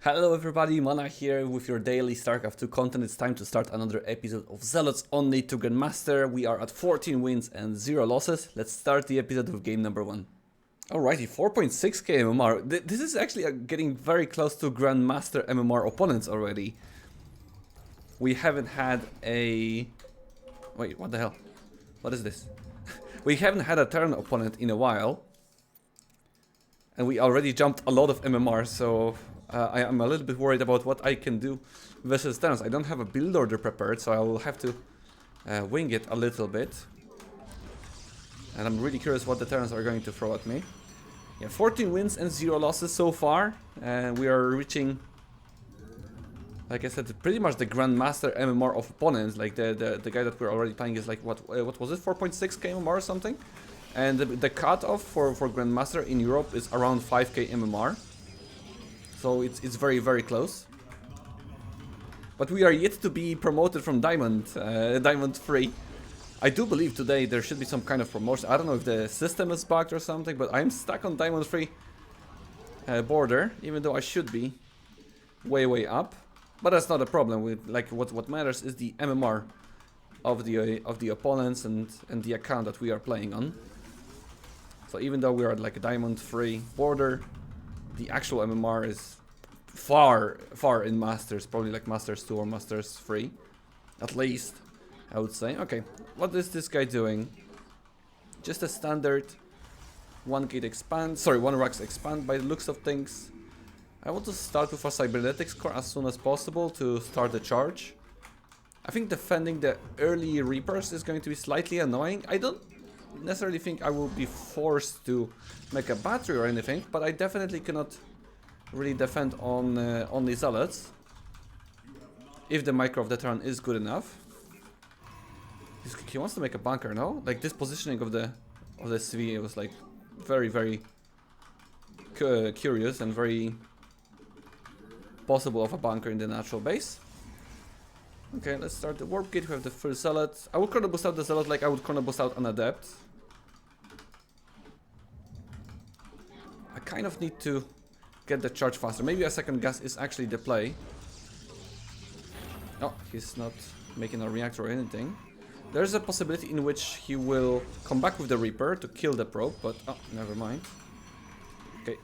Hello everybody, Mana here with your daily StarCraft 2 content. It's time to start another episode of Zealots only to Grandmaster. We are at 14 wins and 0 losses. Let's start the episode with game number 1. Alrighty, 4.6k MMR. This is actually getting very close to Grandmaster MMR opponents already. We haven't had a... Wait, what the hell? What is this? We haven't had a Terran opponent in a while. And we already jumped a lot of MMR, so... I am a little bit worried about what I can do versus Terrans. I don't have a build order prepared, so I will have to wing it a little bit. And I'm really curious what the Terrans are going to throw at me. Yeah, 14 wins and 0 losses so far. And we are reaching, like I said, pretty much the Grandmaster MMR of opponents. Like the guy that we're already playing is like, what was it, 4.6k MMR or something? And the cutoff for Grandmaster in Europe is around 5k MMR. So it's very, very close. But we are yet to be promoted from Diamond 3. I do believe today there should be some kind of promotion. I don't know if the system is bugged or something, but I'm stuck on Diamond 3 border, even though I should be way up. But that's not a problem. What matters is the MMR of the opponents and the account that we are playing on. So even though we are at like a Diamond 3 border, the actual MMR is far in Masters, probably like Masters 2 or Masters 3, at least, I would say. Okay, what is this guy doing? Just a standard one racks expand by the looks of things. I want to start with a cybernetics core as soon as possible to start the charge. I think defending the early Reapers is going to be slightly annoying. I don't necessarily think I will be forced to make a battery or anything, but I definitely cannot really defend on the Zealots if the micro of the Terran is good enough. He wants to make a bunker, no? Like this positioning of the CV was like very curious and very possible of a bunker in the natural base. Okay, let's start the warp gate. We have the first Zealot. I would chrono boost out the Zealot like I would chrono boost out an Adept. I kind of need to get the charge faster. Maybe a second gas is actually the play. Oh, he's not making a reactor or anything. There's a possibility in which he will come back with the Reaper to kill the probe, but oh, never mind. Okay,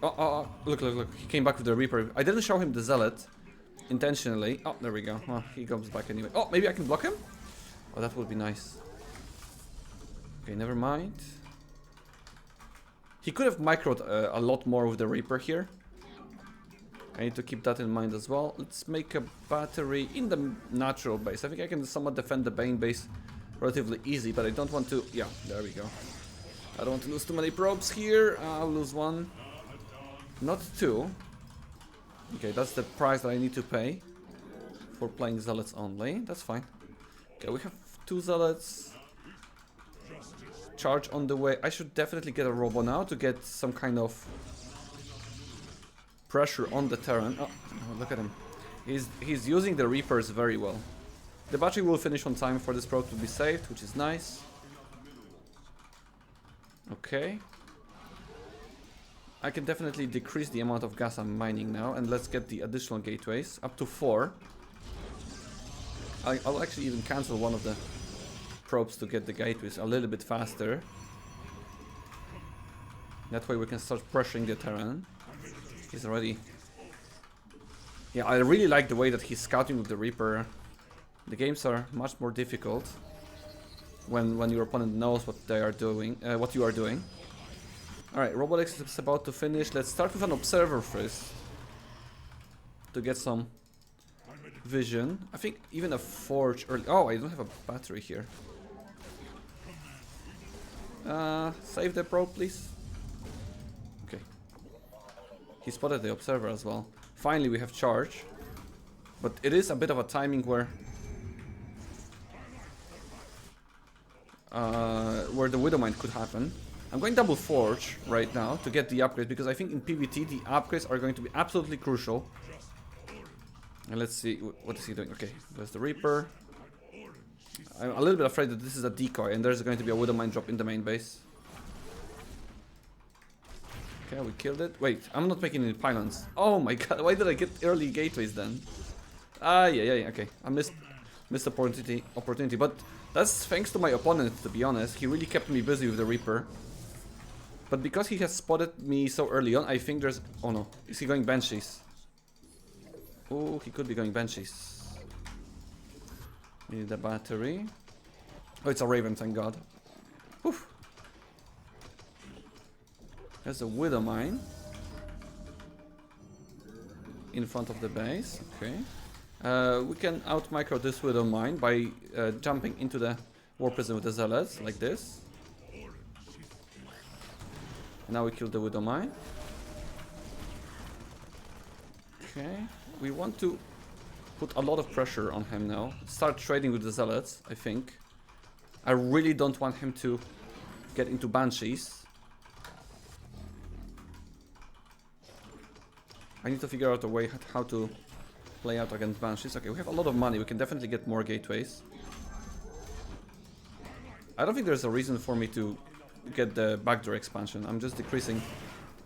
look, he came back with the Reaper. I didn't show him the Zealot intentionally. Oh, there we go. Oh, he comes back anyway. Oh, maybe I can block him? Oh, that would be nice. Okay, never mind. He could have microed a lot more with the Reaper here. I need to keep that in mind as well. Let's make a battery in the natural base. I think I can somewhat defend the Bane base relatively easy, but I don't want to... Yeah, there we go. I don't want to lose too many probes here. I'll lose one. Not two. Okay, that's the price that I need to pay for playing Zealots only. That's fine. Okay, we have 2 Zealots. Charge on the way. I should definitely get a Robo now to get some kind of pressure on the Terran. Oh, look at him. He's using the Reapers very well. The battery will finish on time for this probe to be saved, which is nice. Okay. I can definitely decrease the amount of gas I'm mining now, and let's get the additional gateways up to 4. I'll actually even cancel one of the probes to get the gateways a little bit faster. That way we can start pressuring the Terran. He's already... Yeah, I really like the way that he's scouting with the Reaper. The games are much more difficult when your opponent knows what they are doing, what you are doing. Alright, Robotics is about to finish. Let's start with an Observer first to get some vision. I think even a Forge early... Oh, I don't have a battery here. Save the probe, please. Okay. He spotted the Observer as well. Finally, we have charge. But it is a bit of a timing where the Widowmine could happen. I'm going double Forge right now to get the upgrade, because I think in PvT the upgrades are going to be absolutely crucial. And let's see, what is he doing? Okay, there's the Reaper. I'm a little bit afraid that this is a decoy and there's going to be a Widowmine drop in the main base. Okay, we killed it. Wait, I'm not making any pylons. Oh my god, why did I get early gateways then? Ah, yeah, okay. I missed opportunity, but that's thanks to my opponent, to be honest. He really kept me busy with the Reaper. But because he has spotted me so early on, I think there's... Oh no, is he going Banshees? Oh, he could be going Banshees. We need a battery. Oh, it's a Raven, thank god. Oof. There's a Widow Mine in front of the base. Okay. We can out-micro this Widow Mine by jumping into the War Prison with the Zealots, like this. Now we kill the Widow Mine. Okay. We want to put a lot of pressure on him now. Start trading with the Zealots, I think. I really don't want him to get into Banshees. I need to figure out a way how to play out against Banshees. Okay, we have a lot of money. We can definitely get more gateways. I don't think there's a reason for me to get the backdoor expansion. I'm just decreasing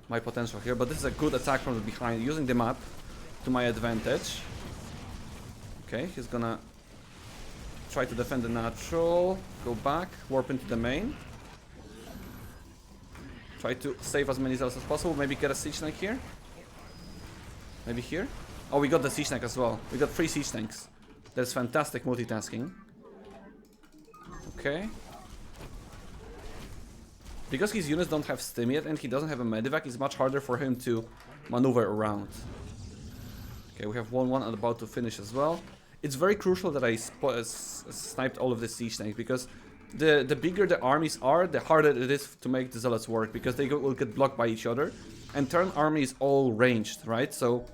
my potential here. But this is a good attack from the behind, using the map to my advantage. Okay, he's gonna try to defend the natural. Go back, warp into the main. Try to save as many Zealots as possible. Maybe get a siege tank here. Maybe here? Oh, we got the siege tank as well. We got 3 siege tanks. That's fantastic multitasking. Okay. Because his units don't have stim yet and he doesn't have a medivac, it's much harder for him to maneuver around. Okay, we have 1-1 and about to finish as well. It's very crucial that I sniped all of the siege tanks, because the bigger the armies are, the harder it is to make the Zealots work, because they will get blocked by each other. And Terran army is all ranged, right? So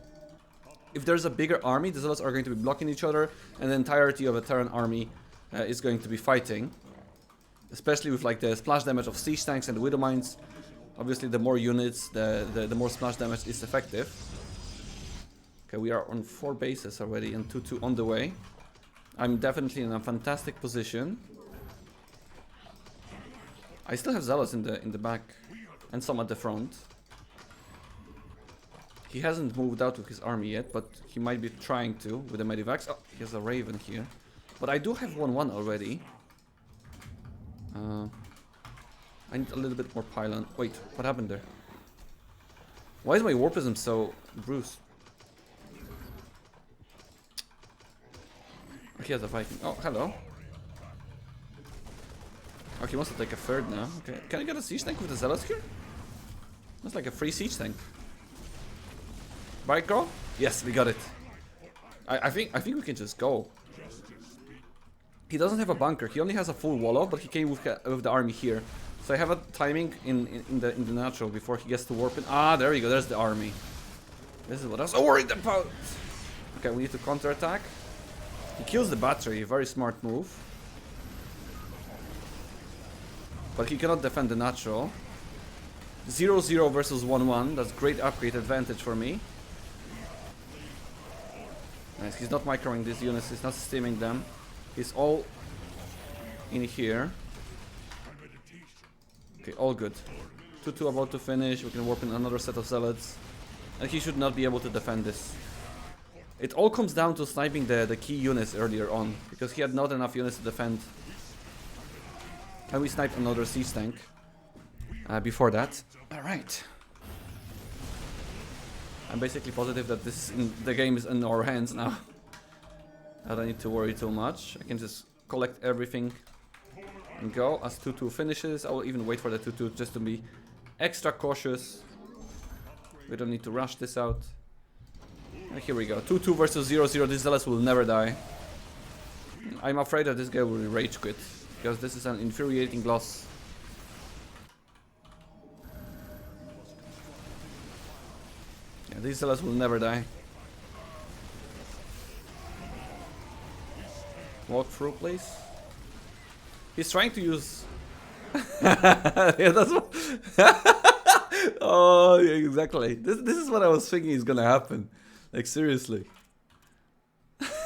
if there's a bigger army, the Zealots are going to be blocking each other, and the entirety of a Terran army is going to be fighting. Especially with like the splash damage of siege tanks and the Widow Mines. Obviously the more units, the more splash damage is effective. Okay, we are on 4 bases already and 2-2 on the way. I'm definitely in a fantastic position. I still have Zealots in the back and some at the front. He hasn't moved out with his army yet, but he might be trying to with the medivacs. Oh, he has a Raven here. But I do have 1-1 already. I need a little bit more pylon. Wait, what happened there? Why is my War Prism so bruised? Oh, he has a Viking. Oh, hello. Oh, he wants to take a third now. Okay, can I get a siege tank with the Zealots here? That's like a free siege tank. Bike girl? Yes, we got it. I think we can just go. He doesn't have a bunker. He only has a full wall off, but he came with the army here. So I have a timing in the natural before he gets to warp in. Ah, there we go. There's the army. This is what I was so worried about. Okay, we need to counterattack. He kills the battery. Very smart move. But he cannot defend the natural. 0-0 versus 1-1. That's great upgrade advantage for me. Nice. He's not microing these units. He's not steaming them. He's all in here. Okay, all good. 2-2 about to finish. We can warp in another set of Zealots. And he should not be able to defend this. It all comes down to sniping the key units earlier on, because he had not enough units to defend. And we sniped another siege tank before that. Alright. I'm basically positive that the game is in our hands now. I don't need to worry too much. I can just collect everything and go. As 2-2 finishes, I will even wait for the 2-2 just to be extra cautious. We don't need to rush this out. And here we go. 2-2 versus 0-0. These Zealots will never die. I'm afraid that this guy will rage quit, because this is an infuriating loss. Yeah, these Zealots will never die. Walk through, please. He's trying to use... yeah, that's what... oh, yeah, exactly. This is what I was thinking is gonna happen. Like, seriously.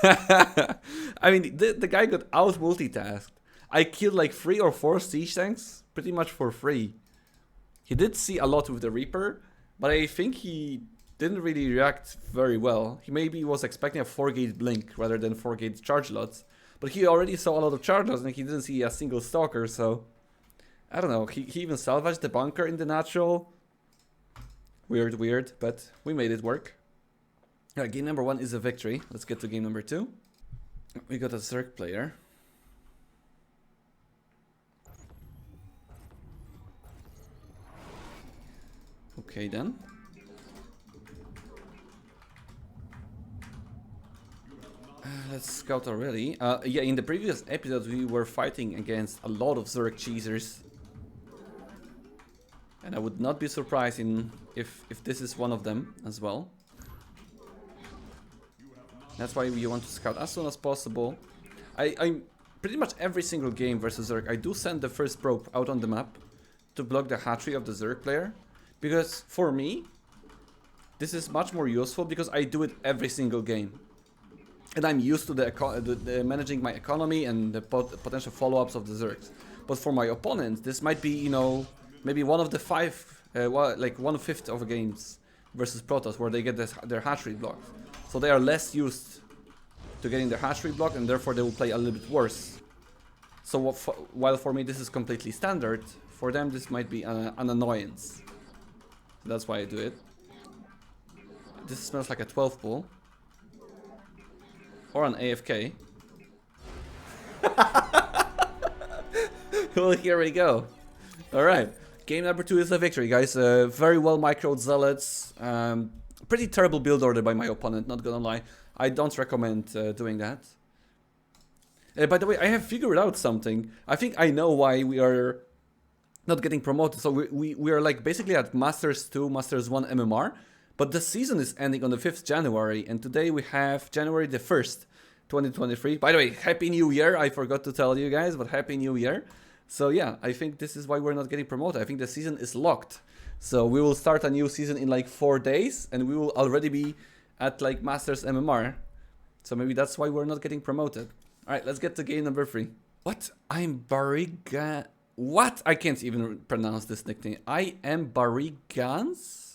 I mean, the guy got out multitasked. I killed like 3 or 4 siege tanks pretty much for free. He did see a lot with the Reaper, but I think he didn't really react very well. He maybe was expecting a 4-gate blink rather than 4-gate charge lots, but he already saw a lot of charge lots and he didn't see a single stalker, so I don't know. He even salvaged the bunker in the natural. Weird, but we made it work. Yeah, game number 1 is a victory. Let's get to game number 2. We got a Zerg player. Okay then. Let's scout already. Yeah, in the previous episodes we were fighting against a lot of Zerg cheesers. And I would not be surprised if this is one of them as well. That's why you want to scout as soon as possible. I pretty much every single game versus Zerg, I do send the first probe out on the map to block the hatchery of the Zerg player. Because for me, this is much more useful because I do it every single game. And I'm used to the managing my economy and the potential follow-ups of the Zergs. But for my opponent, this might be, you know, maybe one of the 1/5 of games versus Protoss where they get their hatchery blocked. So they are less used to getting their hatchery blocked and therefore they will play a little bit worse. So while for me this is completely standard, for them this might be an annoyance. That's why I do it. This smells like a 12 pull. Or an AFK. Well, here we go. Alright. Game number 2 is a victory, guys. Very well microed Zealots. Pretty terrible build order by my opponent, not gonna lie. I don't recommend doing that. By the way, I have figured out something. I think I know why we are not getting promoted. So we are like basically at Masters 2, Masters 1 MMR. But the season is ending on the 5th January. And today we have January the 1st, 2023. By the way, Happy New Year. I forgot to tell you guys, but Happy New Year. So yeah, I think this is why we're not getting promoted. I think the season is locked. So we will start a new season in like 4 days. And we will already be at like Masters MMR. So maybe that's why we're not getting promoted. Alright, let's get to game number 3. What? I'm Bariga... What? I can't even pronounce this nickname. I am Barigans?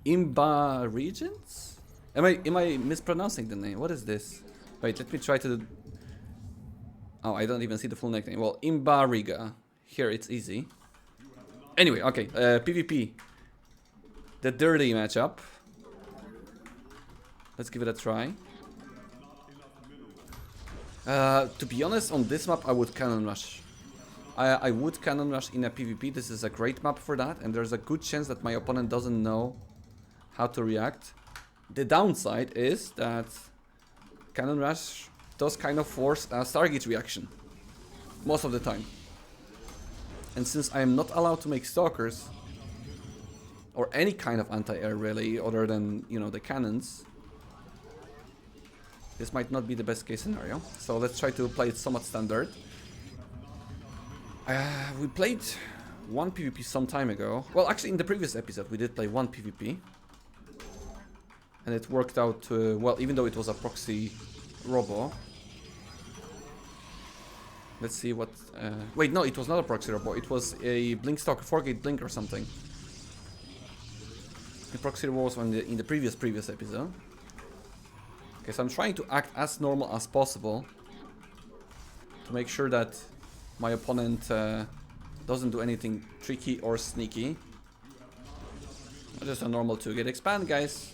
Imba Regions? Am I mispronouncing the name? What is this? Wait, let me try to... Oh, I don't even see the full nickname. Well, Imba Riga. Here it's easy. Anyway, okay. PvP. The dirty matchup. Let's give it a try. To be honest, on this map I would cannon rush. I would cannon rush in a PvP. This is a great map for that. And there's a good chance that my opponent doesn't know how to react. The downside is that cannon rush does kind of force a Stargate reaction most of the time. And since I am not allowed to make stalkers or any kind of anti-air really other than, you know, the cannons, this might not be the best case scenario. So let's try to play it somewhat standard. We played one PvP some time ago. Well, actually in the previous episode we did play one PvP. And it worked out, well, even though it was a proxy robo. Let's see what... wait, no, it was not a proxy robo. It was a blink stalker, 4-gate blink or something. The proxy robo was in the previous episode. Okay, so I'm trying to act as normal as possible. To make sure that my opponent doesn't do anything tricky or sneaky. Just a normal 2-gate expand, guys.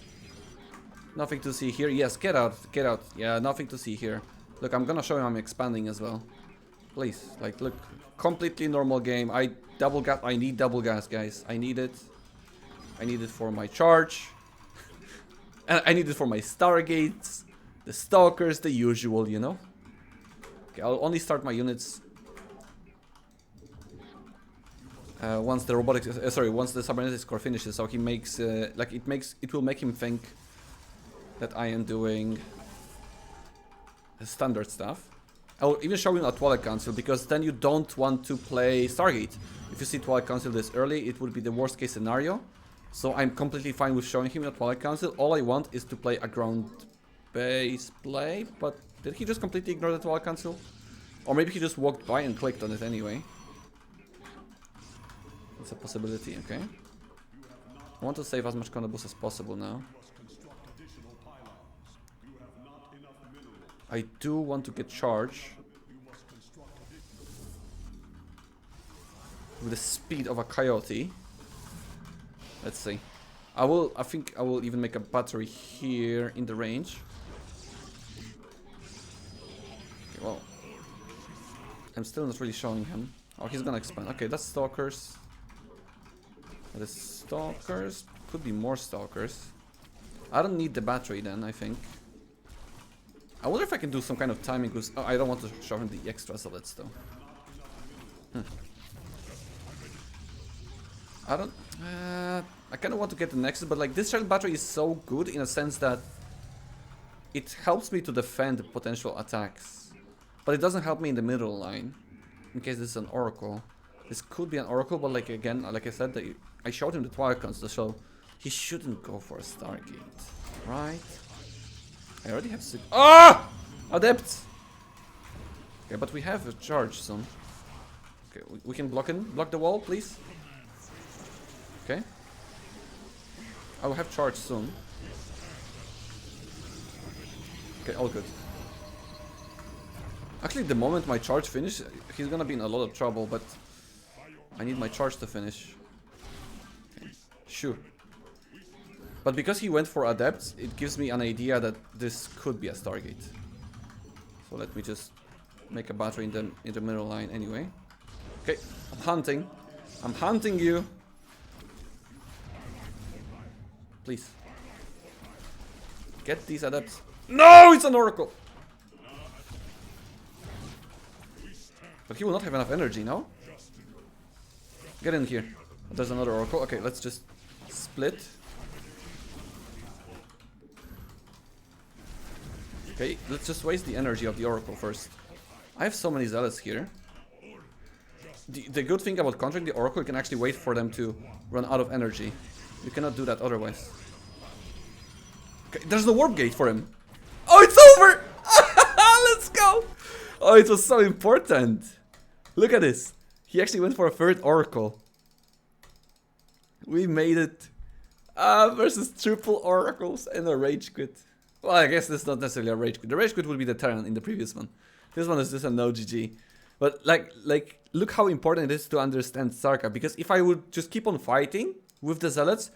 Nothing to see here. Yes, get out, get out. Yeah, nothing to see here. Look, I'm gonna show him I'm expanding as well. Please, like, look, completely normal game. I need double gas, guys. I need it. I need it for my charge. And I need it for my Stargates, the Stalkers, the usual, you know. Okay, I'll only start my units once the robotics, once the cybernetics core finishes. So he makes, it will make him think that I am doing standard stuff. I'll even show him a Twilight Council, because then you don't want to play Stargate. If you see Twilight Council this early, it would be the worst case scenario. So I'm completely fine with showing him a Twilight Council. All I want is to play a ground base play. But did he just completely ignore the Twilight Council? Or maybe he just walked by and clicked on it anyway. That's a possibility, okay. I want to save as much combo boost as possible now. I do want to get charge with the speed of a coyote. Let's see. I think I will even make a battery here in the range. Okay, well, I'm still not really showing him. Oh, he's gonna expand. Okay, that's stalkers. The stalkers could be more stalkers. I don't need the battery then, I think. I wonder if I can do some kind of timing because I don't want to show him the extra zealots though. I don't. I kind of want to get the nexus, but like this child battery is so good in a sense that it helps me to defend potential attacks, but it doesn't help me in the middle line. In case this is an oracle, this could be an oracle, but like again, like I said, I showed him the Twilight Council, so he shouldn't go for a Stargate, right? I already have six. Ah! Adept! Okay, but we have a charge soon. Okay, we can block the wall, please. Okay. I will have charge soon. Okay, all good. Actually, the moment my charge finishes, he's gonna be in a lot of trouble, but I need my charge to finish. Okay. Sure. But because he went for adepts, it gives me an idea that this could be a Stargate. So let me just make a battery in the middle line anyway. Okay, I'm hunting. I'm hunting you. Please. Get these adepts. No, it's an oracle. But he will not have enough energy, no? Get in here. There's another oracle. Okay, let's just split. Okay, let's just waste the energy of the oracle first. I have so many zealots here. The good thing about conjuring the oracle, you can actually wait for them to run out of energy. You cannot do that otherwise. Okay, there's no warp gate for him. Oh, it's over! Let's go! Oh, it was so important. Look at this. He actually went for a third oracle. We made it. Versus triple oracles and a rage quit. Well, I guess this is not necessarily a rage quit. The rage quit would be the Terran in the previous one. This one is just a no GG. But like, look how important it is to understand StarCraft. Because if I would just keep on fighting with the Zealots,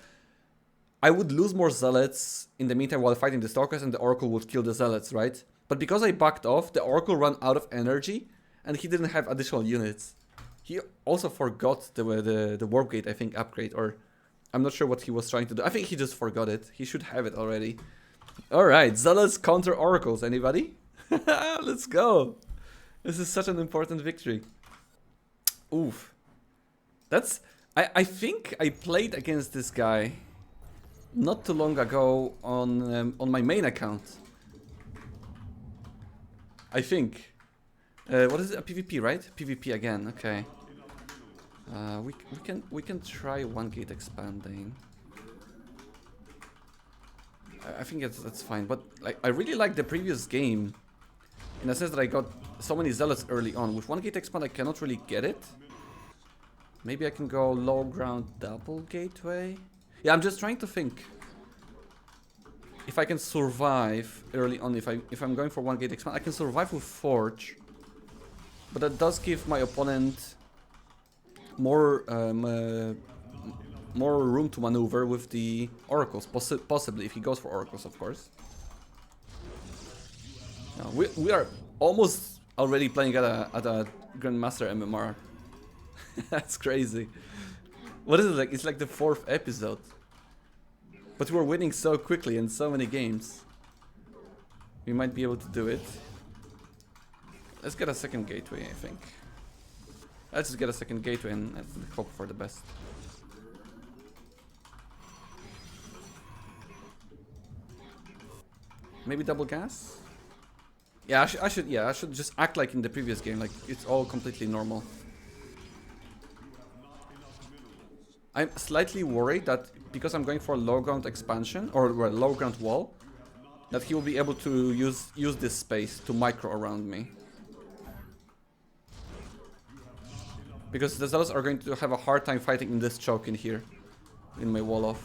I would lose more Zealots in the meantime while fighting the Stalkers, and the Oracle would kill the Zealots, right? But because I backed off, the Oracle ran out of energy, and he didn't have additional units. He also forgot the Warp Gate, I think, upgrade, or I'm not sure what he was trying to do. I think he just forgot it. He should have it already. Alright, Zealots counter Oracles, anybody? Let's go! This is such an important victory. Oof. That's... I think I played against this guy not too long ago on my main account. I think. What is it? A PvP, right? PvP again, okay. We can try one gate expanding. I think that's fine, but like I really like the previous game in the sense that I got so many zealots early on. With one gate expand I cannot really get it. Maybe I can go low ground double gateway. Yeah, I'm just trying to think if I can survive early on. If I'm going for one gate expand, I can survive with Forge, but that does give my opponent more more room to maneuver with the oracles, possibly if he goes for oracles, of course. No, we are almost already playing at a Grandmaster MMR. That's crazy. What is it like? It's like the 4th episode, but we're winning so quickly in so many games. We might be able to do it. Let's get a second gateway, I think. Let's just get a second gateway and hope for the best. Maybe double gas? Yeah, I should just act like in the previous game, like it's all completely normal. I'm slightly worried that because I'm going for a low ground expansion or a low ground wall, that he will be able to use this space to micro around me. Because the Zealots are going to have a hard time fighting in this choke in here. in my wall-off.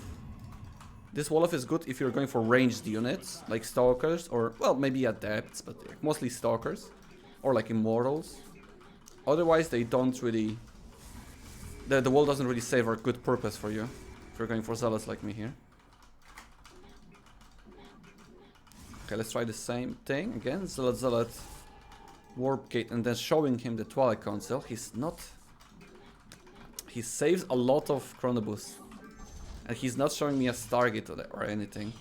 This wall-off is good if you're going for ranged units, like Stalkers, or, well, maybe Adepts, but mostly Stalkers. Or like Immortals. Otherwise, they don't really... The wall doesn't really serve a good purpose for you, if you're going for Zealots like me here. Okay, let's try the same thing again. Zealot, Warp Gate, and then showing him the Twilight Council. He's not... He saves a lot of Chrono Boost. And he's not showing me a Stargate or anything.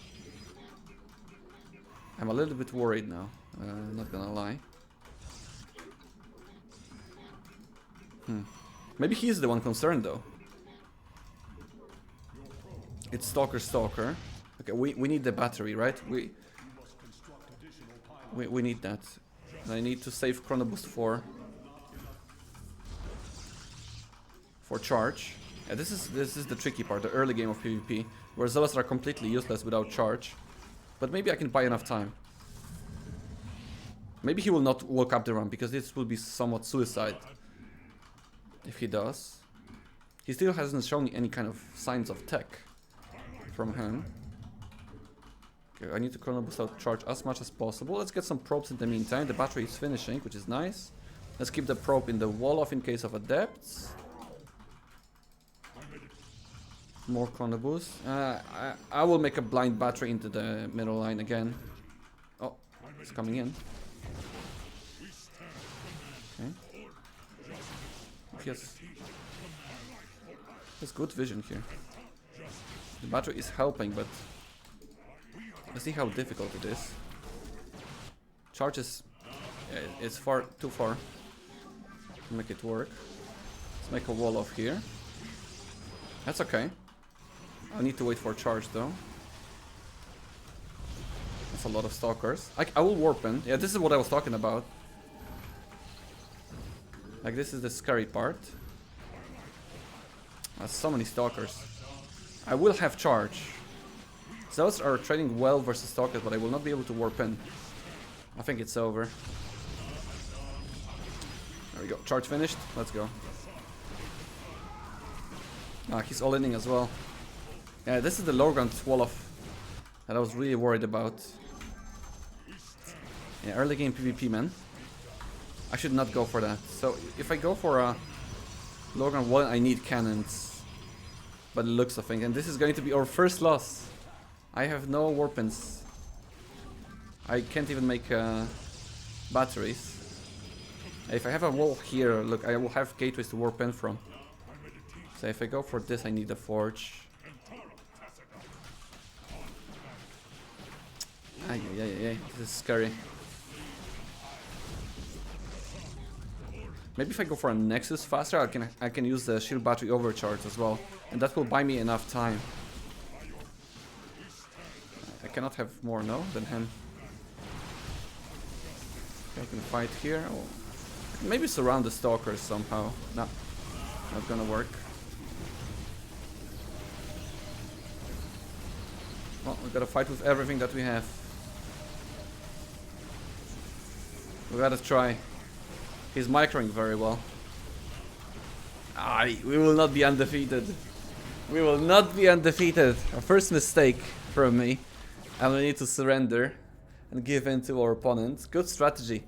I'm a little bit worried now, not gonna lie. Maybe he's the one concerned though. It's Stalker. Okay, we need the battery, right? We need that. I need to save Chrono Boost for charge. Yeah, this is the tricky part, the early game of PvP, where Zealots are completely useless without charge. But maybe I can buy enough time. Maybe he will not walk up the ramp, because this will be somewhat suicide if he does. He still hasn't shown me any kind of signs of tech from him. Okay, I need to Chrono Boost out charge as much as possible. Let's get some probes in the meantime. The battery is finishing, which is nice. Let's keep the probe in the wall off in case of Adepts. More Chrono Boost. I will make a blind battery into the middle line again. Oh, it's coming in. Okay. He has good vision here. The battery is helping, but I see how difficult it is. Charge is it's too far to make it work. Let's make a wall off here. That's okay. I need to wait for a charge though. That's a lot of Stalkers. I will warp in. Yeah, this is what I was talking about. Like, this is the scary part. There's so many Stalkers. I will have charge. Zealots are trading well versus Stalkers, but I will not be able to warp in. I think it's over. There we go. Charge finished. Let's go. Ah, he's all-inning as well. Yeah, this is the low ground wall-off that I was really worried about. Yeah, early game PvP, man. I should not go for that. So, if I go for a low ground wall, I need cannons. But it looks of things. And this is going to be our first loss. I have no warpins. I can't even make batteries. If I have a wall here, look, I will have gateways to warp in from. So if I go for this, I need a forge. Ay, this is scary. Maybe if I go for a Nexus faster, I can use the shield battery overcharge as well, and that will buy me enough time. I cannot have more, no, than him. Okay, I can fight here. Oh. Maybe surround the Stalkers somehow. No, not gonna work. Well, we gotta fight with everything that we have. We gotta try. He's microing very well. We will not be undefeated. We will not be undefeated. Our first mistake from me. And we need to surrender and give in to our opponent. Good strategy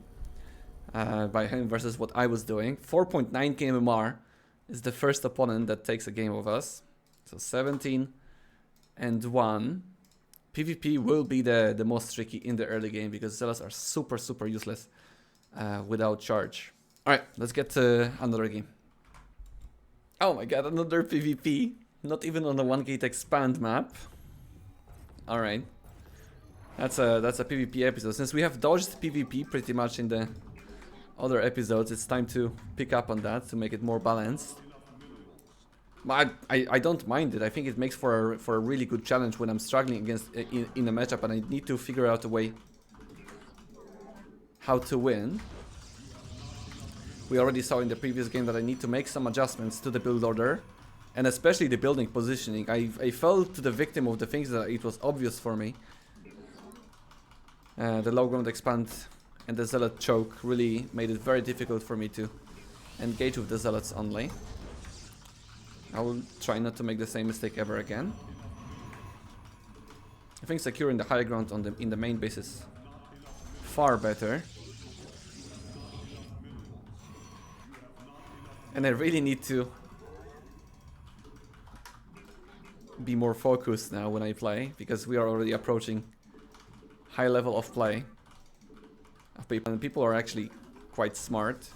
by him versus what I was doing. 4.9 KMMR is the first opponent that takes a game of us. So 17 and 1. PvP will be the most tricky in the early game because Zealots are super useless without charge. Alright, let's get to another game. Oh my god, another PvP. Not even on the 1 gate expand map. Alright. That's a PvP episode. Since we have dodged PvP pretty much in the other episodes, it's time to pick up on that to make it more balanced. But I don't mind it. I think it makes for a really good challenge when I'm struggling against in a matchup and I need to figure out a way how to win. We already saw in the previous game that I need to make some adjustments to the build order and especially the building positioning. I fell to the victim of the things that it was obvious for me. The low ground expand and the Zealot choke really made it very difficult for me to engage with the Zealots only. I will try not to make the same mistake ever again. I think securing the high ground on in the main base is far better. And I really need to be more focused now when I play, because we are already approaching high level of play of people, and people are actually quite smart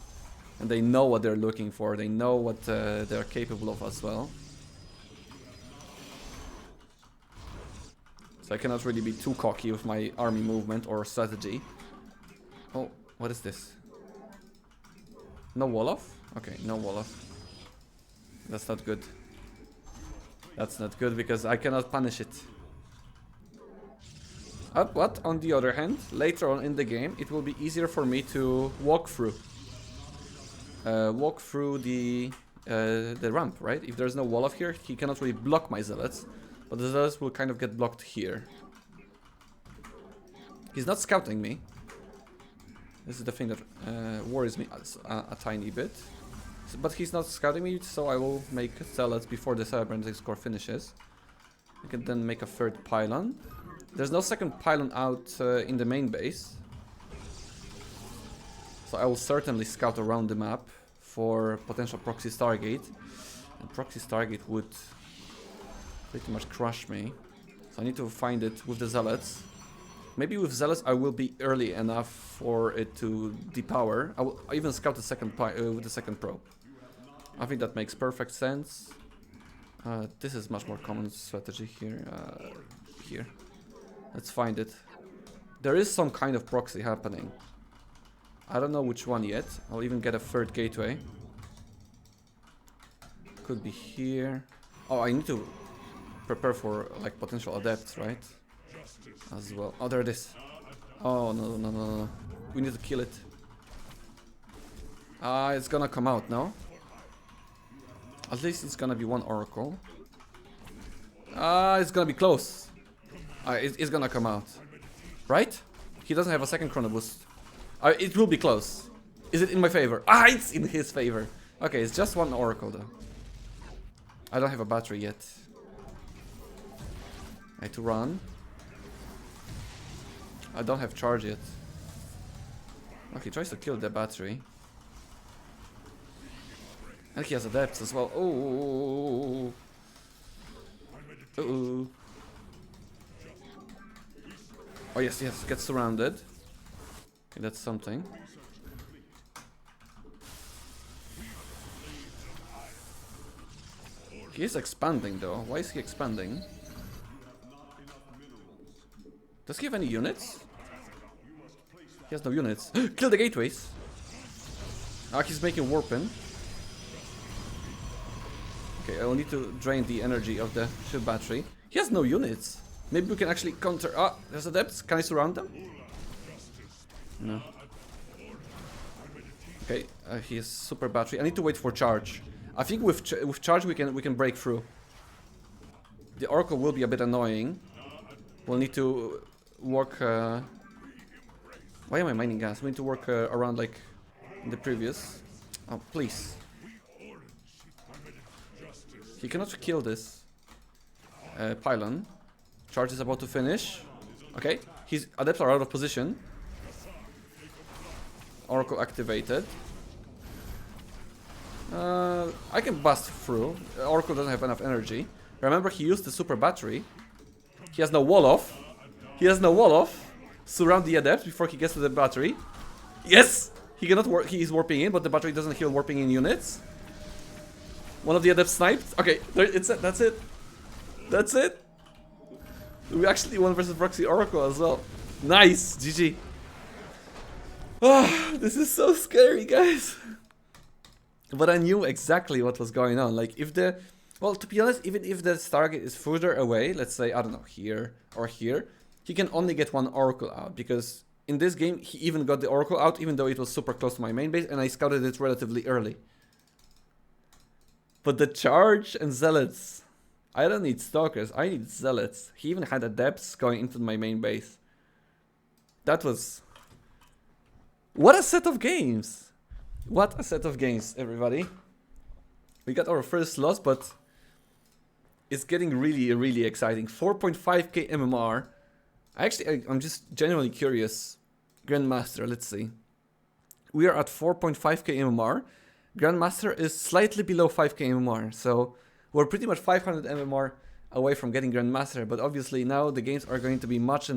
and they know what they're looking for, they know what they're capable of as well. So I cannot really be too cocky with my army movement or strategy. Oh, what is this? No Wolof? Okay, no Wolof. That's not good. That's not good because I cannot punish it. But on the other hand, later on in the game, it will be easier for me to walk through the ramp, right? If there's no Wolof here, he cannot really block my Zealots, but the Zealots will kind of get blocked here. He's not scouting me. This is the thing that worries me a tiny bit. But he's not scouting me, so I will make Zealots before the cybernetic score finishes. I can then make a third pylon. There's no second pylon out in the main base. So I will certainly scout around the map for potential proxy Stargate. And proxy Stargate would pretty much crush me. So I need to find it with the Zealots. Maybe with Zealots I will be early enough for it to depower. I will even scout the second with the second probe. I think that makes perfect sense. This is much more common strategy here. Here. Let's find it. There is some kind of proxy happening. I don't know which one yet. I'll even get a third gateway. Could be here. Oh, I need to prepare for like potential adepts, right? As well. Oh, there it is. Oh, no. We need to kill it. It's gonna come out now. At least it's gonna be one oracle. It's gonna be close. It's gonna come out. Right? He doesn't have a second chrono boost. It will be close. Is it in my favor? It's in his favor. Okay, it's just one oracle though. I don't have a battery yet. I need to run. I don't have charge yet. Okay, he tries to kill the battery. And he has adepts as well. Oh. Uh-oh. Oh yes, gets surrounded. Okay, that's something. He is expanding though. Why is he expanding? Does he have any units? He has no units. Kill the gateways! He's making warpin. Okay, I will need to drain the energy of the ship battery. He has no units. Maybe we can actually counter. There's adepts. Can I surround them? No. Okay, he has super battery. I need to wait for charge. I think with charge we can break through. The oracle will be a bit annoying. We'll need to work. Why am I mining gas? We need to work around like the previous. Oh, please. He cannot kill this pylon. Charge is about to finish. Okay, his adepts are out of position. Oracle activated. I can bust through. Oracle doesn't have enough energy. Remember, he used the super battery. He has no Wolof. Surround the adept before he gets to the battery. Yes! He cannot work. He is warping in, but the battery doesn't heal warping in units. One of the adepts sniped. Okay, that's it. That's it. We actually won versus Proxy Oracle as well. Nice! GG. This is so scary, guys. But I knew exactly what was going on. Like, if the... Well, to be honest, even if the Stargate is further away, let's say, I don't know, here or here, he can only get one Oracle out. Because in this game, he even got the Oracle out, even though it was super close to my main base, and I scouted it relatively early. But the charge and Zealots... I don't need Stalkers, I need Zealots. He even had adepts going into my main base. That was... What a set of games! What a set of games, everybody. We got our first loss, but it's getting really exciting. 4.5k MMR. I'm just genuinely curious. Grandmaster, let's see. We are at 4.5k MMR. Grandmaster is slightly below 5k MMR, so we're pretty much 500 MMR away from getting Grandmaster, but obviously now the games are going to be much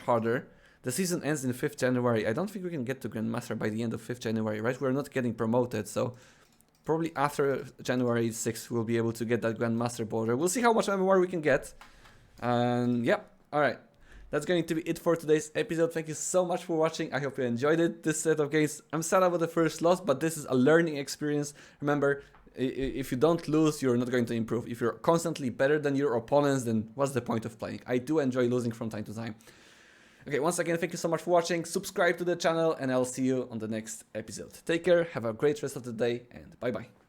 harder. The season ends in 5th January. I don't think we can get to Grandmaster by the end of 5th January, right? We're not getting promoted, so probably after January 6th we'll be able to get that Grandmaster border. We'll see how much MMR we can get. And yeah, alright. That's going to be it for today's episode. Thank you so much for watching. I hope you enjoyed it. This set of games, I'm sad about the first loss, but this is a learning experience. Remember, if you don't lose, you're not going to improve. If you're constantly better than your opponents, then what's the point of playing? I do enjoy losing from time to time. Okay, once again, thank you so much for watching. Subscribe to the channel, and I'll see you on the next episode. Take care, have a great rest of the day, and bye-bye.